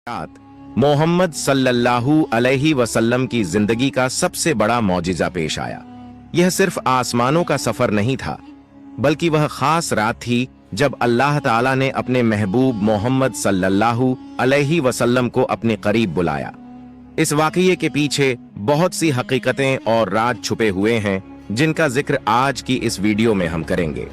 मोहम्मद सल्लल्लाहु अलैहि वसल्लम की जिंदगी का सबसे बड़ा मौजिजा पेश आया। यह सिर्फ आसमानों का सफर नहीं था, बल्कि वह खास रात थी जब अल्लाह ताला ने अपने महबूब मोहम्मद सल्लल्लाहु अलैहि वसल्लम को अपने करीब बुलाया। इस वाकये के पीछे बहुत सी हकीकतें और राज छुपे हुए हैं, जिनका जिक्र आज की इस वीडियो में हम करेंगे।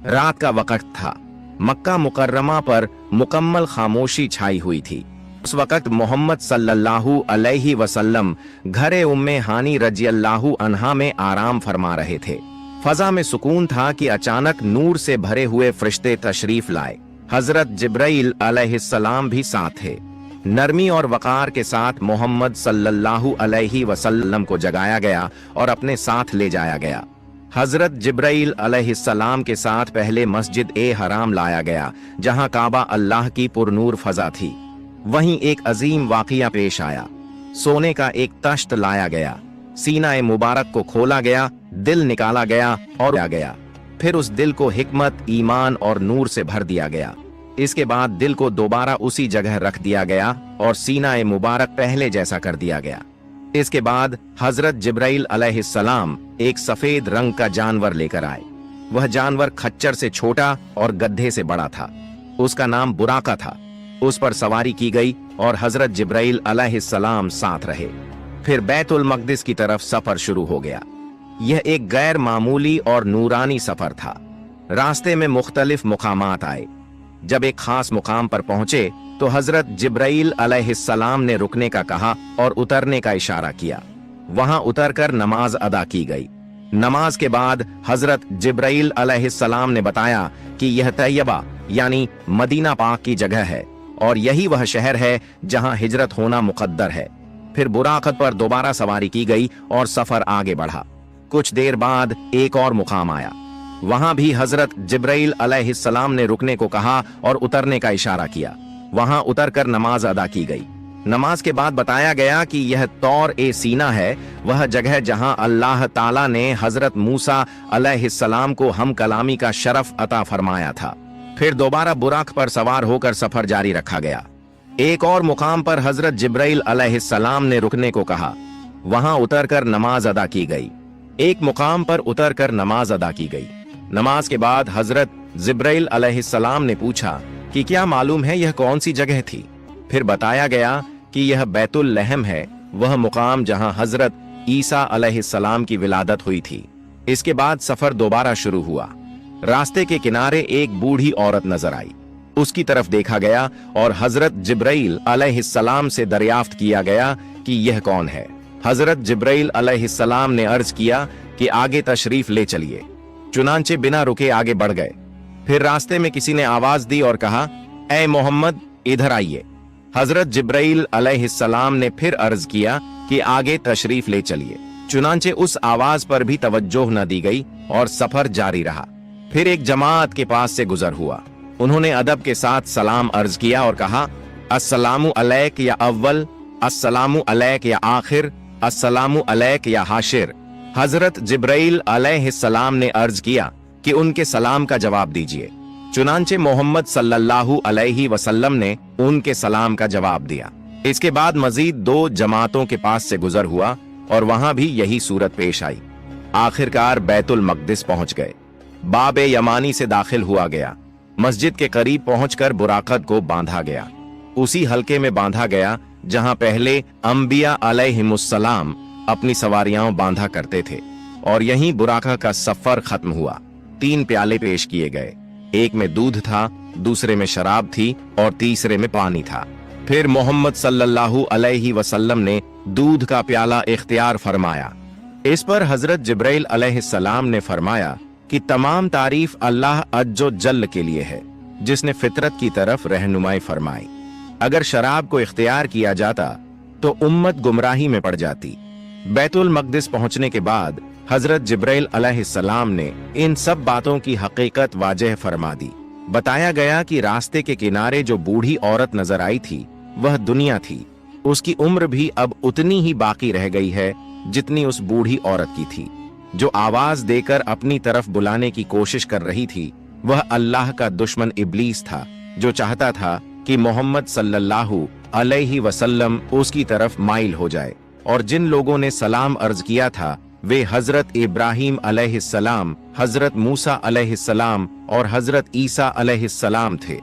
रात का वक्त था। मक्का मुकर्रमा पर मुकम्मल खामोशी छाई हुई थी। उस वक्त मोहम्मद सल्लल्लाहु अलैहि वसल्लम घरे उम्मे हानी रज़ियल्लाहु अन्हा में आराम फरमा रहे थे। फजा में सुकून था कि अचानक नूर से भरे हुए फरिश्ते तशरीफ लाए। हजरत जिब्राइल अलैहिस्सलाम भी साथ थे। नरमी और वकार के साथ मोहम्मद सल्लल्लाहु अलैहि वसल्लम को जगाया गया और अपने साथ ले जाया गया। हजरत जिब्राइल अलैहिस्सलाम के साथ पहले मस्जिद ए हराम लाया गया, जहां काबा अल्लाह की पुरनूर फजा थी। वहीं एक अजीम वाकया पेश आया। सोने का एक तश्त लाया गया, सीना ए मुबारक को खोला गया, दिल निकाला गया और आ गया। फिर उस दिल को हिकमत, ईमान और नूर से भर दिया गया। इसके बाद दिल को दोबारा उसी जगह रख दिया गया और सीना ए मुबारक पहले जैसा कर दिया गया। इसके बाद हजरत जिब्राइल अलैहिस्सलाम एक सफेद रंग का जानवर लेकर आए। वह जानवर खच्चर से छोटा और गधे से बड़ा था। उसका नाम बुराका था। उस पर सवारी की गई और हजरत जिब्राइल अलैहिस्सलाम साथ रहे। फिर बैतुल मक़दिस की तरफ सफर शुरू हो गया। यह एक गैर मामूली और नूरानी सफर था। रास्ते में मुख्तलिफ मुकामात आए। जब एक खास मुकाम पर पहुंचे तो हजरत जिब्राइल अलैहिस्सलाम ने रुकने का कहा और उतरने का इशारा किया। वहां उतरकर नमाज अदा की गई। नमाज के बाद हजरत जिब्राइल अलैहिस्सलाम ने बताया कि यह तैयबा यानी मदीना पाक की जगह है और यही वह शहर है जहां हिजरत होना मुकद्दर है। फिर बुराकत पर दोबारा सवारी की गई और सफर आगे बढ़ा। कुछ देर बाद एक और मुकाम आया। वहां भी हजरत जिब्राइल अलैहिस्सलाम ने रुकने को कहा और उतरने का इशारा किया। वहां उतरकर नमाज अदा की गई। नमाज के बाद बताया गया कि यह तौर ए सीना है, वह जगह जहां अल्लाह ताला ने हजरत मूसा अलैहिस्सलाम को हम कलामी का शरफ अता फरमाया था। फिर दोबारा बुराक पर सवार होकर सफर जारी रखा गया। एक और मुकाम पर हजरत जिब्राइल अलैहिस्सलाम ने रुकने को कहा। वहां उतरकर नमाज अदा की गई। एक मुकाम पर उतरकर नमाज अदा की गई। नमाज के बाद हजरत जिब्राइल अलैहिस्सलाम ने पूछा कि क्या मालूम है यह कौन सी जगह थी। फिर बताया गया कि यह बैतुल लहम है, वह मुकाम जहां हजरत ईसा अलैहिस्सलाम की विलादत हुई थी। इसके बाद सफर दोबारा शुरू हुआ। रास्ते के किनारे एक बूढ़ी औरत नजर आई। उसकी तरफ देखा गया और हजरत जिब्राइल अलैहिस्सलाम से दरियाफ्त किया गया कि यह कौन है। हजरत जिब्राइल अलैहिस्सलाम ने अर्ज किया कि आगे तशरीफ ले चलिए। चुनांचे बिना रुके आगे बढ़ गए। फिर रास्ते में किसी ने आवाज दी और कहा, ऐ मोहम्मद इधर आइए। हजरत जिब्राइल अलैहिस्सलाम ने फिर अर्ज किया कि आगे तशरीफ ले चलिए। चुनांचे उस आवाज पर भी तवज्जो न दी गई और सफर जारी रहा। फिर एक जमात के पास से गुजर हुआ। उन्होंने अदब के साथ सलाम अर्ज किया और कहा, अस्सलामु अलैक या अव्वल, अस्सलामु अलैक या आखिर, अस्सलामु अलैक या हाशिर। हजरत जिब्राइल अलैहिस्सलाम ने अर्ज किया कि उनके सलाम का जवाब दीजिए। चुनांचे मोहम्मद सल्लल्लाहु अलैहि वसल्लम ने उनके सलाम का जवाब दिया। इसके बाद मजीद दो जमातों के पास से गुजर हुआ और वहां भी यही सूरत पेश आई। आखिरकार बैतुल मक़दिस पहुंच गए। बाबे यमानी से दाखिल हुआ गया। मस्जिद के करीब पहुंचकर बुराकत को बांधा गया। उसी हल्के में बांधा गया जहां पहले अंबिया अलैहिमुस्सलाम अपनी सवारियां बांधा करते थे, और यहीं बुराका का सफर खत्म हुआ। 3 प्याले पेश किए गए। एक में दूध था, दूसरे में शराब थी और तीसरे में पानी था। फिर मोहम्मद सल्लल्लाहु अलैहि वसल्लम ने दूध का प्याला इख्तियार फरमाया। इस पर हजरत जिब्राइल अलैहिस्सलाम ने फरमाया कि तमाम तारीफ अल्लाह अज्जो जल्ल के लिए है, जिसने फितरत की तरफ रहनुमाई फरमाई। अगर शराब को इख्तियार किया जाता तो उम्मत गुमराही में पड़ जाती। बैतुल मक़दिस पहुंचने के बाद हजरत जिब्राइल अलैहिस्सलाम ने इन सब बातों की हकीकत वाज़ेह फरमा दी। बताया गया कि रास्ते के किनारे जो बूढ़ी औरत नजर आई थी वह दुनिया थी। उसकी उम्र भी अब उतनी ही बाकी रह गई है जितनी उस बूढ़ी औरत की थी। जो आवाज देकर अपनी तरफ बुलाने की कोशिश कर रही थी वह अल्लाह का दुश्मन इब्लीस था, जो चाहता था कि मोहम्मद सल्लल्लाहु अलैहि वसल्लम उसकी तरफ माइल हो जाए, और जिन लोगों ने सलाम अर्ज किया था वे हजरत इब्राहीम अलैहिस्सलाम, हजरत मूसा अलैहिस्सलाम और हजरत ईसा अलैहिस्सलाम थे।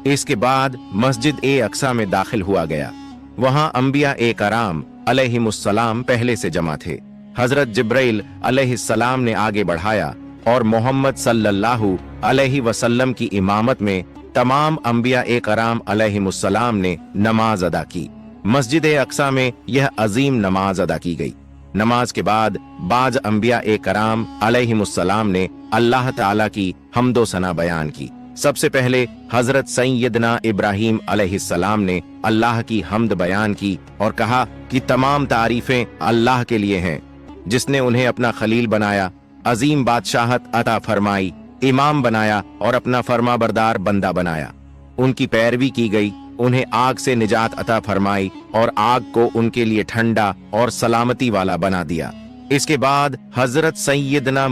इसके बाद मस्जिद ए अक्सा में दाखिल हुआ गया। वहां अंबिया ए कराम अलैहिमुस्सलाम पहले से जमा थे। हजरत जिब्राइल अलैहिस्सलाम ने आगे बढ़ाया और मोहम्मद सल्लल्लाहु अलैहि वसल्लम की इमामत में तमाम अंबिया ए कराम अलैहिमुस्सलाम ने नमाज अदा की। मस्जिद ए अक्सा में यह अजीम नमाज अदा की गई। नमाज के बाद बाज अंबिया ए कराम अलैहिमुस्सलाम ने अल्लाह ताला की हम्दो सना बयान की। सबसे पहले हजरत सैयदना इब्राहीम अलैहिस्सलाम ने अल्लाह की हम्द बयान की और कहा कि तमाम तारीफें अल्लाह के लिए हैं जिसने उन्हें अपना खलील बनाया, अजीम बादशाहत अता फरमाई, इमाम बनाया और अपना फरमाबरदार बंदा बनाया। उनकी पैरवी की गई, उन्हें आग से निजात अता फरमाई और आग को उनके लिए ठंडा और सलामती वाला बना दिया। इसके बाद हजरत सैयदना